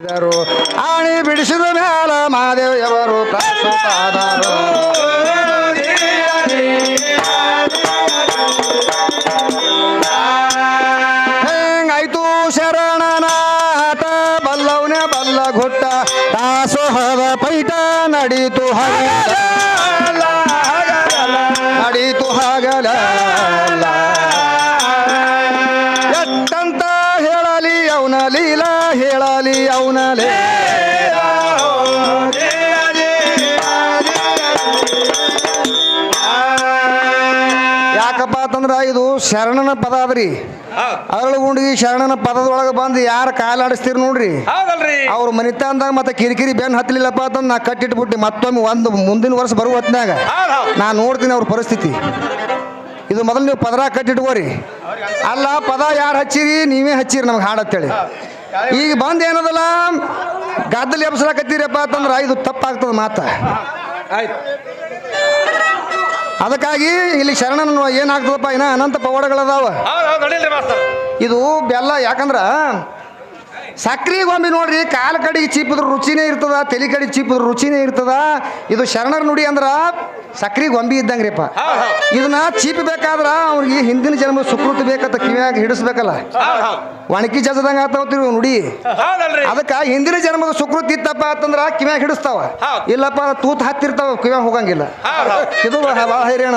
ಆಣಿ ಬಿಡಿಸಿದ ಮ್ಯಾಲ ಮಹಾದೇವರು ಪ್ರಸ್ತುತಾದರು. ಹೆಂಗಾಯ್ತು ಶರಣನ ಆಟ ಬಲ್ಲವನೇ ಬಲ್ಲ ಗುಟ್ಟ ದಾಸೋಹದ ಪೈಟ ನಡೀತು ಹಗಲ ನಡೀತು ಹಗಲ ಎಷ್ಟಂತ ಹೇಳಲಿ ಅವನ ಲೀಲಾ ಹೇಳಲಿ ಅವನಲೇ ಯಾಕಪ್ಪ ಅಂತಂದ್ರ ಇದು ಶರಣನ ಪದ ಅದ್ರಿ. ಅರಳುಗುಂಡಿಗೆ ಶರಣನ ಪದದೊಳಗೆ ಬಂದು ಯಾರು ಕಾಲಾಡಿಸ್ತೀರಿ ನೋಡ್ರಿ ಅವ್ರ ಮನಿತಾಂದಾಗ ಮತ್ತೆ ಕಿರಿಕಿರಿ ಬೆನ್ ಹತ್ತಲಿಲ್ಲಪ್ಪ ಅಂತಂದು ನಾ ಕಟ್ಟಿಟ್ಬಿಟ್ಟು ಮತ್ತೊಮ್ಮೆ ಒಂದು ಮುಂದಿನ ವರ್ಷ ಬರುವ ಹೊತ್ನಾಗ ನಾ ನೋಡ್ತೀನಿ ಅವ್ರ ಪರಿಸ್ಥಿತಿ. ಇದು ಮೊದಲು ನೀವು ಪದರ ಕಟ್ಟಿಟ್ಕೋರಿ. ಅಲ್ಲ ಪದ ಯಾರು ಹಚ್ಚಿರಿ ನೀವೇ ಹಚ್ಚಿರಿ ನಮ್ಗೆ ಹಾಡತ್ತೇಳಿ. ಈಗ ಬಂದು ಏನದಲ್ಲ ಗದ್ದಲಿ ಎಬ್ಸಲಾಕತ್ತೀರಪ್ಪ ಅಂತಂದ್ರೆ ಇದು ತಪ್ಪಾಗ್ತದ ಮಾತ. ಅದಕ್ಕಾಗಿ ಇಲ್ಲಿ ಶರಣನ ಏನಾಗ್ತದಪ್ಪ ಇನ್ನ ಅನಂತ ಪವಾಡಗಳದಾವ. ಇದು ಬೆಲ್ಲ ಯಾಕಂದ್ರ ಸಕ್ರಿ ಗೊಂಬಿ ನೋಡ್ರಿ, ಕಾಲ ಕಡೆಗೆ ಚೀಪಿದ್ರ ರುಚಿನೇ ಇರ್ತದ, ತಲೆ ಕಡೆಗೆ ಚೀಪಿದ್ರ ರುಚಿನೇ ಇರ್ತದ. ಇದು ಶರಣರ ನುಡಿ ಅಂದ್ರ ಸಕ್ರಿ ಗೊಂಬಿ ಇದ್ದಂಗ್ರಿಪ್ಪ. ಇದನ್ನ ಚೀಪಬೇಕಾದ್ರ ಅವ್ರಿಗೆ ಹಿಂದಿನ ಜನ್ಮ ಸುಕೃತಿ ಬೇಕಂತ ಕಿವಿಯಾಗ ಹಿಡಿಸ್ಬೇಕಲ್ಲ, ಒಣಕಿ ಜಜದಂಗ ಆತಾವತ್ರಿ ನುಡಿ. ಅದಕ್ಕ ಹಿಂದಿನ ಜನ್ಮದ ಸುಕೃತಿ ಇತ್ತಪ್ಪ ಅಂತಂದ್ರ ಕಿವ್ಯಾಗ ಹಿಡಿಸ್ತಾವ, ಇಲ್ಲಪ್ಪ ತೂತ್ ಹತ್ತಿರ್ತಾವ ಕಿವ್ಯಾಗ ಹೋಗಂಗಿಲ್ಲ. ಇದು ಭಾಳ ಹೈರಾಣ.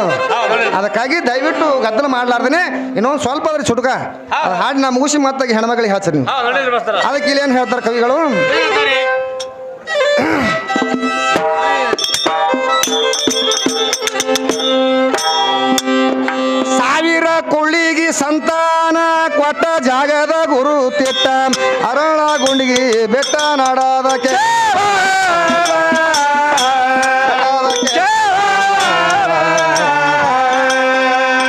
ಅದಕ್ಕಾಗಿ ದಯವಿಟ್ಟು ಗದ್ದಲ ಮಾಡ್ಲಾರ್ದೇನೆ ಇನ್ನೊಂದು ಸ್ವಲ್ಪ ಅದ್ರ ಚುಟಕ ಹಾಡಿ ನಾ ಮುಗಿಸಿ ಮತ್ತಾಗಿ ಹೆಣ್ಮಗಳಿಗೆ ಹೇಳ್ತೀನಿ. ಅದಕ್ಕೆ ಇಲ್ಲಿ ಏನ್ ಹೇಳ್ತಾರೆ ಕವಿಗಳು, ಸಾವಿರ ಕೊಳ್ಳಿಗಿ ಸಂತಾನ ಕೊಟ್ಟ ಜಾಗದ ಗುರು ತಿಟ್ಟ ಅರಳ ಗುಂಡಿಗಿ ಬೆಟ್ಟ ನಾಡದಕ್ಕೆ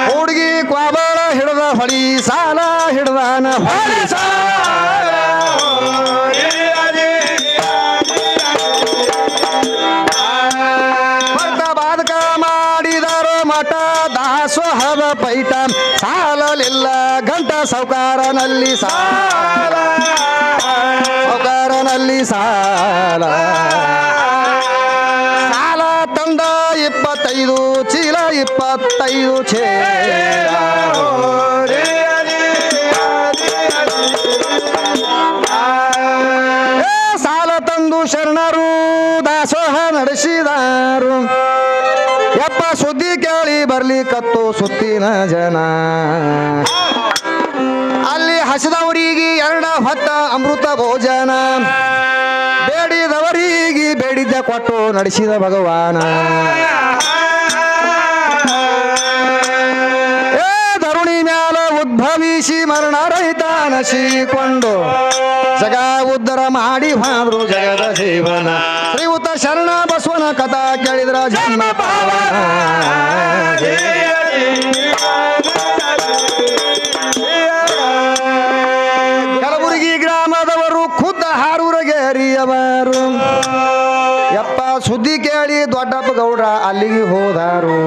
ಹುಡುಗಿ ಕ್ವಾಬಳ ಹಿಡ್ದ ಹೊಳಿ ಸಾಲ ಹಿಡ್ದಾನ ಹೊಳಿ ದಾಸೋಹದ ಪೈಟ ಸಾಲಲಿಲ್ಲ ಗಂಟ ಸೌಕಾರನಲ್ಲಿ ಸಾಲ ಸೌಕಾರನಲ್ಲಿ ಸಾಲ ಸಾಲ ತಂದ 25 ಚೀಲ 25 ಚೇಲ ಸಾಲ ತಂದು ಶರಣರು ದಾಸೋಹ ನಡೆಸಿದಾರು. ಯಪ್ಪ ಸುದ್ದಿ ಕೇಳಿ ಬರ್ಲಿ ಕತ್ತು ಸುತ್ತಿನ ಜನ, ಅಲ್ಲಿ ಹಸಿದವರಿಗೆ 2 ಹೊತ್ತ ಅಮೃತ ಭೋಜನ, ಬೇಡಿದವರಿಗೆ ಬೇಡಿದ್ದ ಕೊಟ್ಟು ನಡೆಸಿದ ಭಗವಾನ. ಧರುಣಿ ಮ್ಯಾಲ ಉದ್ಭವಿಸಿ ಮರಣ ರಹಿತ ನಸಿಕೊಂಡು ಜಗ ಉದ್ಧರ ಮಾಡಿ ಹೋದ್ರು ಜಗದ ಜೀವನ. ಶ್ರೀಯುತ ಶರಣ ಬಸವನ ಕಥಾ ಕೇಳಿದ್ರ ಜನ್ಮ ಪಾವನ. ಕಲಬುರಗಿ ಗ್ರಾಮದವರು ಖುದ್ದ ಹಾರೂರಗೇರಿಯವರು. ಯಪ್ಪ ಸುದ್ದಿ ಕೇಳಿ ದೊಡ್ಡಪ್ಪ ಗೌಡ್ರ ಅಲ್ಲಿಗೆ ಹೋದಾರು.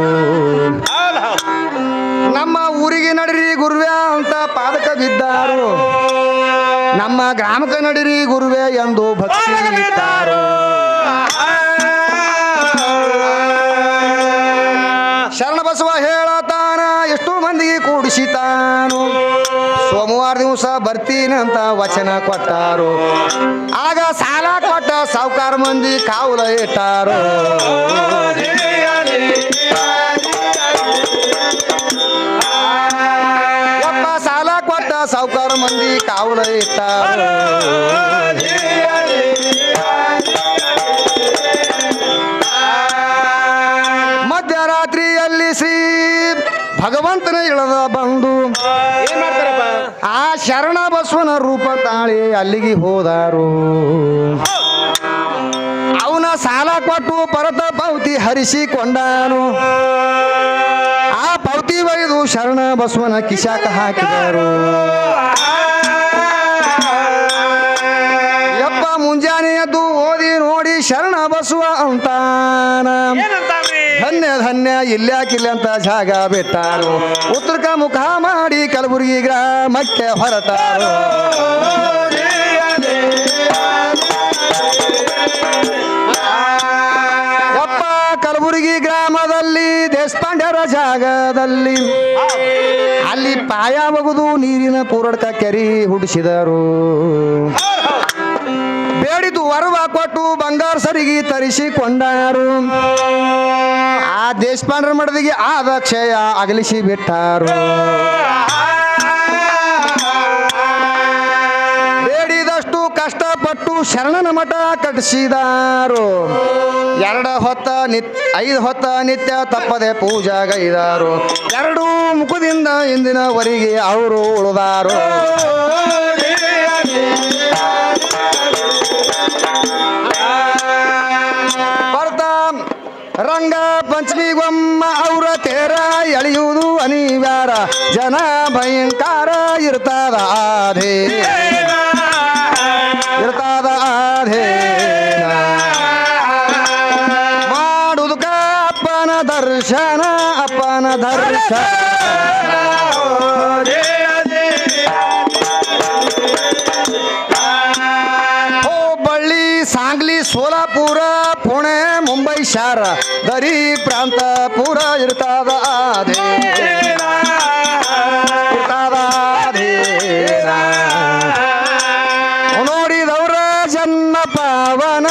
ನಮ್ಮ ಊರಿಗೆ ನಡಿರಿ ಗುರುವೆ ಅಂತ ಪಾದಕ ಬಿದ್ದಾರು. ನಮ್ಮ ಗ್ರಾಮಕ್ಕೆ ನಡಿರಿ ಗುರುವೆ ಎಂದು ಭಕ್ತಿ ಇಟ್ಟಾರು. ಶರಣ ಬಸವ ಹೇಳತಾನ ಎಷ್ಟು ಮಂದಿಗೆ ಕೂಡಿಸಿತಾನು. ಸೋಮವಾರ ದಿವಸ ಬರ್ತೀನಿ ಅಂತ ವಚನ ಕೊಟ್ಟಾರು. ಆಗ ಸಾಲ ಕೊಟ್ಟ ಸಾವುಕಾರ ಮಂದಿ ಕಾವಲ ಇಟ್ಟಾರು. ಯಪ್ಪ ಸಾಲ ಕೊಟ್ಟ ಸಾವುಕಾರ ಮಂದಿ ಕಾವಲ ಇಟ್ಟಾರು. ಮಧ್ಯರಾತ್ರಿಯಲ್ಲಿ ಶ್ರೀ ಭಗವಂತನ ಇಳದ ಬಂದು ಆ ಶರಣ ಬಸವನ ರೂಪ ತಾಳಿ ಅಲ್ಲಿಗೆ ಹೋದಾರು. ಅವನ ಸಾಲ ಕೊಟ್ಟು ಪರತ ಪೌತಿ ಹರಿಸಿಕೊಂಡಾನು. ಆ ಪೌತಿ ಒಯ್ದು ಶರಣ ಬಸವನ ಕಿಶಾಕ ಹಾಕಿದರು. ಯಪ್ಪ ಮುಂಜಾನೆ ಎದ್ದು ಓದಿ ನೋಡಿ ಶರಣ ಬಸವ ಅಂತಾನ. ಧನ್ಯ ಧನ್ಯ ಇಲ್ಯಾಕಿಲ್ಲ ಅಂತ ಜಾಗ ಬಿಟ್ಟಾರು. ಉತ್ತರಕ ಮುಖ ಮಾಡಿ ಕಲಬುರಗಿ ಗ್ರಾಮಕ್ಕೆ ಹೊರಟಾರು. ಹೊಲದಲ್ಲಿ ಅಲ್ಲಿ ಪಾಯ ಬಗುದು ನೀರಿನ ಪೂರಡ್ಕ ಕೆರಿ ಹುಡಿಸಿದರು. ಬೇಡಿದು ವರವ ಕೊಟ್ಟು ಬಂಗಾರ ಸರಿಗೆ ತರಿಸಿಕೊಂಡರು. ಆ ದೇಶಪಾಂಡ್ರ ಮಡದಿಗೆ ಆದ ಕ್ಷಯ ಅಗಲಿಸಿ ಬಿಟ್ಟಾರು. ಬೇಡಿದಷ್ಟು ಕಷ್ಟಪಟ್ಟು ಶರಣನ ಮಠ ಕಟ್ಟಿಸಿದಾರು. 2 ಹೊತ್ತ 5 ಹೊತ್ತ ನಿತ್ಯ ತಪ್ಪದೆ ಪೂಜಾಗೈದಾರು. 2 ಮುಖದಿಂದ ಇಂದಿನವರೆಗೆ ಅವರು ಉಳಿದಾರು. ರಂಗ ಪಂಚಮಿಗೊಮ್ಮ ಅವರ ತೇರ ಎಳೆಯುವುದು ಅನಿವಾರ. ಜನ ಭಯಂಕರ ಇರ್ತದ ಆಧೇನ ಮಾಡುವುದಕ್ಕ ಅಪ್ಪನ ದರ್ಶನ ಹುಬ್ಬಳ್ಳಿ ಸಾಂಗ್ಲಿ ಸೋಲಾಪುರ ಪುಣೆ ಮುಂಬೈ ಶಾರ ದರಿ ಪ್ರಾಂತ ಪೂರ ಇರ್ತದ ನೋಡಿದವ್ರ ಜನ್ಮ ಪಾವನ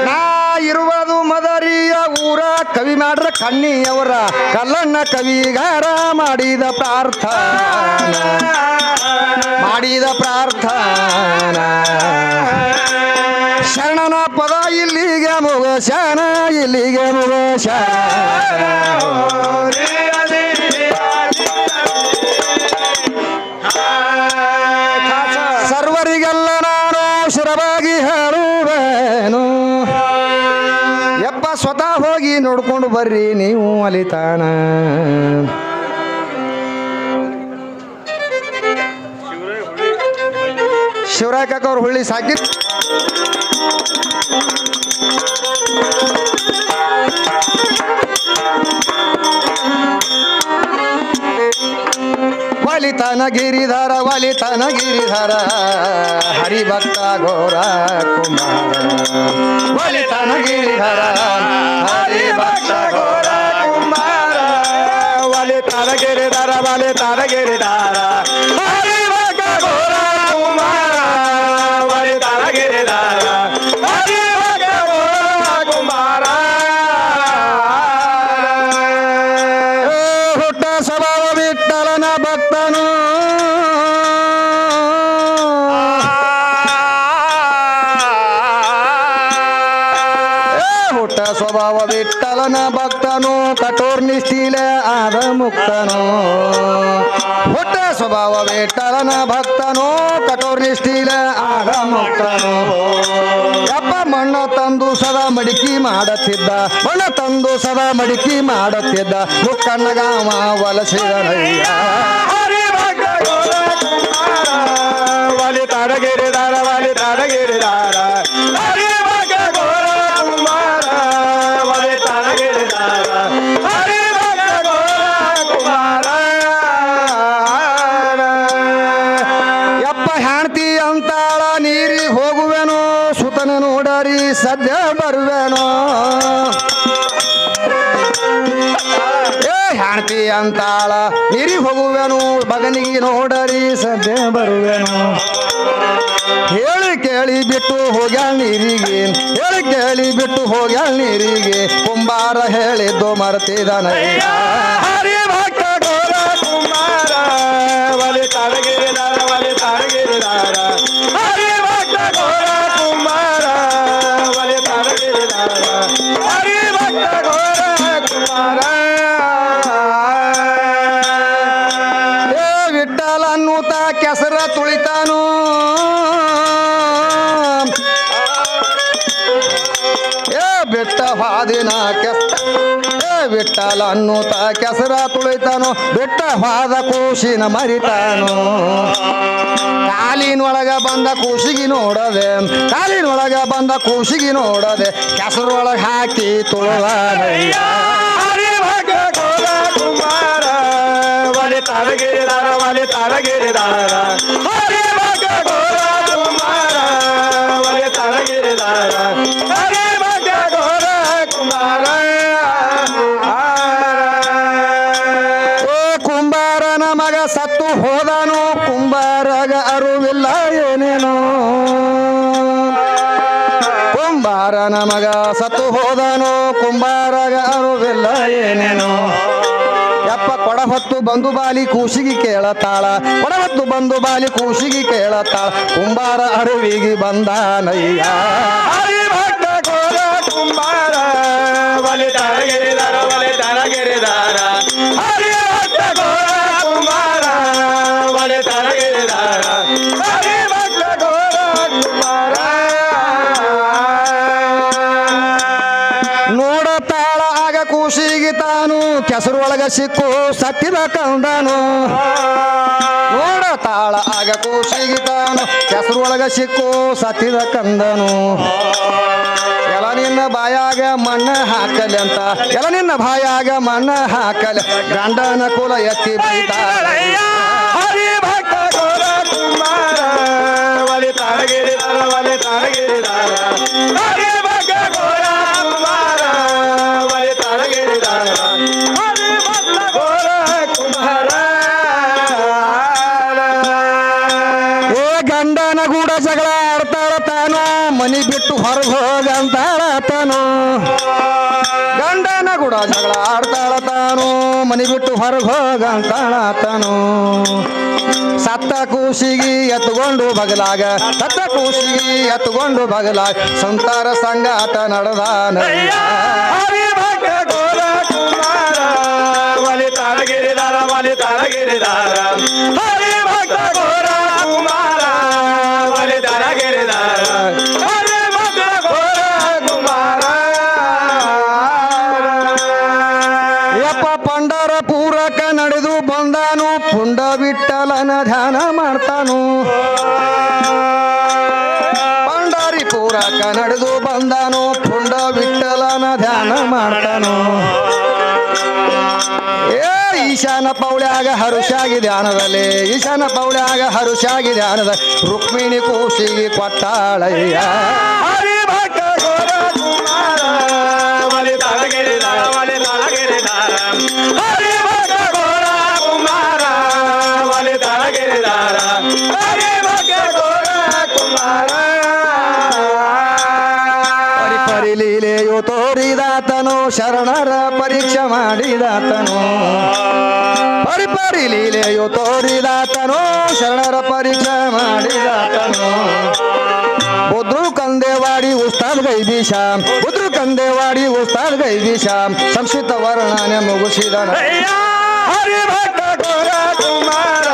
ನಾ ಇರುವುದು ಮದರಿಯ ಊರ. ಕವಿ ಮಾಡ್ರ ಕಣ್ಣಿಯವರ ಕಲ್ಲಣ್ಣ ಕವಿಗಾರ ಮಾಡಿದ ಪ್ರಾರ್ಥನಾ ಶರಣನ ಪದ ಇಲ್ಲಿಗೆ ಮುಗಶಾನ ಸರ್ವರಿಗೆಲ್ಲ ನಾನು ಶಿರವಾಗಿ ಹೇಳುವೇನು. ಯಪ್ಪ ಸ್ವತಃ ಹೋಗಿ ನೋಡ್ಕೊಂಡು ಬರ್ರಿ ನೀವು ಅಲಿತಾನ. ಶಿವರಾಯ ಕಾಕ ಅವ್ರು ಹುಳ್ಳಿ ಸಾಕಿ ವಾಲಿತಾನ ಗಿರಿಧಾರ ಹರಿಭಕ್ತ ಘೋರ ಕುಮಾರ. ವಾಲಿತಾನ ಗಿರಿಧಾರ ಹರಿಭಕ್ತ ಘೋರ ಕುಮಾರ. ವಾಲಿತಾನ ಗಿರಿಧಾರ ಹರಿಭಕ್ತ ಘೋರ ಕುಮಾರ. ವಾಲಿತಾನ ಗಿರಿಧಾರ ಹರಿಭಕ್ತ ಘೋರ ಕುಮಾರ. ಹುಟ್ಟ ಸ್ವಭಾವ ವಿಠಲನ ಭಕ್ತನು. ಹುಟ್ಟ ಸ್ವಭಾವ ವಿಠಲನ ಭಕ್ತನು ಕಠೋರ್ ನಿಷ್ಠೀಲೆ ಆದ ಮುಕ್ತನು. ಹುಟ್ಟ ಸ್ವಭಾವ ವಿಠಲನ ಭಕ್ತನು ಕಠೋರ್ ನಿಷ್ಠೀಲೆ ಆದ ಮುಕ್ತನು. ಯಪ್ಪ ಮಣ್ಣ ತಂದು ಸದಾ ಮಡಿಕೆ ಮಾಡುತ್ತಿದ್ದ ಮುಕ್ಕಣ್ಣಗಾಮ ವಲಸಿದನಯ್ಯ. ವಾಲಿತಾನ ಗಿರಿಧಾರ ಯಪ್ಪ ಹೆಣ್ತಿ ಅಂತಾಳ ನೀರಿಗೆ ಹೋಗುವೆನೋ ಸುತನ ನೋಡರಿ ಸದ್ಯ ಬರುವೆನೋ. ಹೆಣ್ತಿ ಅಂತಾಳ ನೀರಿಗೆ ಹೋಗುವೆನು ಬಗನಿಗೆ ನೋಡರಿ ಸದ್ಯ ಬರುವೆನು. ಹೇಳಿ ಕೇಳಿ ಬಿಟ್ಟು ಹೋಗ್ಯಾಳ ನೀರಿಗೆ ಕುಂಬಾರ ಹೇಳಿದ್ದು ಮರ್ತಿದನಯ್ಯ. ಹರಿಭಕ್ತ ಘೋರ ಕುಮಾರ. ವಾಲಿತಾನ ಗಿರಿಧಾರ ಹರಿಭಕ್ತ ಘೋರ ಕುಮಾರ. ವಾಲಿತಾನ ಗಿರಿಧಾರ ಹರಿಭಕ್ತ ಘೋರ ಕುಮಾರ. ವಿಠಲ ಅನ್ನೂತ ಕೆಸರ ತುಳಿತಾನು. ಬೆಟ್ಟ ಹಾದಿನ ವಿಠಲ ಅನ್ನೂತ ಕೆಸರ ತುಳಿತಾನು. ಬೆಟ್ಟ ಹಾದ ಕೂಸಿನ ಮರಿತಾನು. ಕಾಲಿನೊಳಗ ಬಂದ ಕೂಸಿಗೆ ನೋಡದೆ ಕೆಸರೊಳಗೆ ಹಾಕಿ ತುಳದಯ್ಯ. ಹರಿಭಕ್ತ ಘೋರ ಕುಮಾರ. ವಾಲಿತಾನ ಗಿರಿಧಾರ ಹರಿಭಕ್ತ ಘೋರ ಕುಮಾರ. ಹೋದಾನು ಕುಂಬಾರಗ ಅರುವಿಲ್ಲ ಏನೇನೋ ಕುಂಬಾರನ ಮಗ ಸತ್ತು ಹೋದಾನು ಕುಂಬಾರಗ ಅರುವಿಲ್ಲ ಏನೇನೋ ಯಪ್ಪ ಕೊಡ ಹೊತ್ತು ಬಂದು ಬಾಲಿ ಕೂಸಿಗೆ ಕೇಳತಾಳ ಕೊಡ ಹೊತ್ತು ಬಂದು ಬಾಲಿ ಕೂಸಿಗೆ ಕೇಳತಾಳ ಕುಂಬಾರ ಅರುವಿಗೆ ಬಂದಾನಯ್ಯ ಕುಂಬಾರ ಬಲಿ ತರಗಿರಿದಾರ ಬಲಿ ತರಗಿರಿದಾರ ಕುಂಬಾರ ಬಲಿ ತರಗಿರಿದಾರ ನೋಡತಾಳ ಆಗ ಕೂಸಿಗೆ ತಾನು ಕೆಸರು ಒಳಗ ಸಿಕ್ಕು ಸತ್ತಿದ ಕಂದನು ನೋಡತಾಳ ಆಗ ಕೂಸಿಗೆ ತಾನು ಕೆಸರು ಒಳಗ ಸಿಕ್ಕು ಸತ್ತಿದ ಕಂದನು ಎಲ್ಲ ನಿನ್ನ ಬಾಯಾಗ ಮಣ್ಣ ಹಾಕಲಿ ಅಂತ ಎಲ್ಲ ನಿನ್ನ ಬಾಯಾಗ ಮಣ್ಣ ಹಾಕಲಿ ಗಂಡನ ಕುಲ ಎತ್ತಿ ಬೈತಾಳ ಹರಿ ಭಕ್ತ ಗೋರ ಕುಮಾರ ಬಲಿ ತರಗಿರಿದಾರ ಬಲಿ ತರಗಿರಿದಾರ ಹರಿ ಭಕ್ತ ಗೋರ ಕುಮಾರ ಬಲಿ ತರಗಿರಿದಾರ ಹರಿ ಭಕ್ತ ಗೋರ ಕುಮಾರ ಏ ಗಂಡನ ಗೂಡ ಜಗಳ ಆಡ್ತಾಳ ತಾನು ಮನಿ ಬಿಟ್ಟು ಹೊರಗೆ ಹೋಗಂತಾಳ ತಾನು ಗಂಡನ ಗೂಡ ಜಗಳ ಆಡ್ತಾಳ ತಾನು ಮನಿ ಬಿಟ್ಟು ಹೊರಗೆ ಹೋಗಂತಾಳ ತಾನು ಸತ್ತ ಕೂಸಿಗೆ ಎತ್ಕೊಂಡು ಬಗಲಾಗ ಸತ್ತ ಕೂಸಿಗೆ ಎತ್ಕೊಂಡು ಬಗಲಾಗ ಸಂತಾರ ಸಂಗಾಟ ನಡೆದಾನ ಬಲಿ ತರಗಿರಿದಾರ ಬಲಿ ತರಗಿರಿದಾರ ಹರಿ ಭಕ್ತ ಗೋರ ಕುಮಾರ ಬಲಿ ತರಗಿರಿದಾರ ಹರಿ ಭಕ್ತ ಗೋರ ಕುಮಾರ ಯಪ್ಪ ಪಂಡರಪುರಕ್ಕ ನಡೆದು ಬಂದಾನು ಪುಂಡ ವಿಠಲನ ಧ್ಯಾನ ಮಾಡ್ತಾನು ಪಂಡರಿಪುರಕ್ಕ ನಡೆದು ಬಂದಾನು ಪುಂಡ ವಿಠಲನ ಧ್ಯಾನ ಮಾಡ್ತಾನು ಏ ಈಶಾನ ಪೌಳ್ಯಾಗ ಹರುಷಾಗಿ ಧ್ಯಾನದಲ್ಲಿ ಈಶಾನ ಪೌಳ್ಯಾಗ ಹರುಷಾಗಿ ಧ್ಯಾನದ ರುಕ್ಮಿಣಿ ಕೂಸಿಗೆ ಕೊಟ್ಟಾಳಯ್ಯ ಹರಿ ಭಕ್ತ ಗೋರ ಕುಮಾರ ಬಲಿ ತರಗಿರಿದಾರ ಬಲಿ ತರಗಿರಿದಾರ ಹರಿ ಭಕ್ತ ಗೋರ ಕುಮಾರ ಬಲಿ ತರಗಿರಿದಾರ ಹರಿ ಭಕ್ತ ಗೋರ ಕುಮಾರ ಪರಿ ಲೀಲೆಯು ತೋರಿದಾತನು ಶರಣರ ಪರೀಕ್ಷೆ ಮಾಡಿದಾತನು ಪರಿ ಲೀಲೆಯು ತೋರಿದಾತನು ಶರಣರ ಪರೀಕ್ಷೆ ಮಾಡಿದಾತನು ಬುದ್ರು ಕಂದೇವಾಡಿ ಉಸ್ತಾದ್ ಗೈದೀಶ ಬುದ್ರು ಕಂದೇವಾಡಿ ಉಸ್ತಾದ್ ಗೈದೀಶ ಸಂಕ್ಷಿಪ್ತ ವರ್ಣನೆ ಮುಗಿಸಿದನು ಹರಿ ಭಕ್ತ ಗೋರ ಕುಮಾರ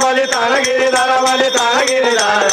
ಬಲಿ ತರಗಿರಿದಾರ ಬಲಿ ತರಗಿರಿದಾರ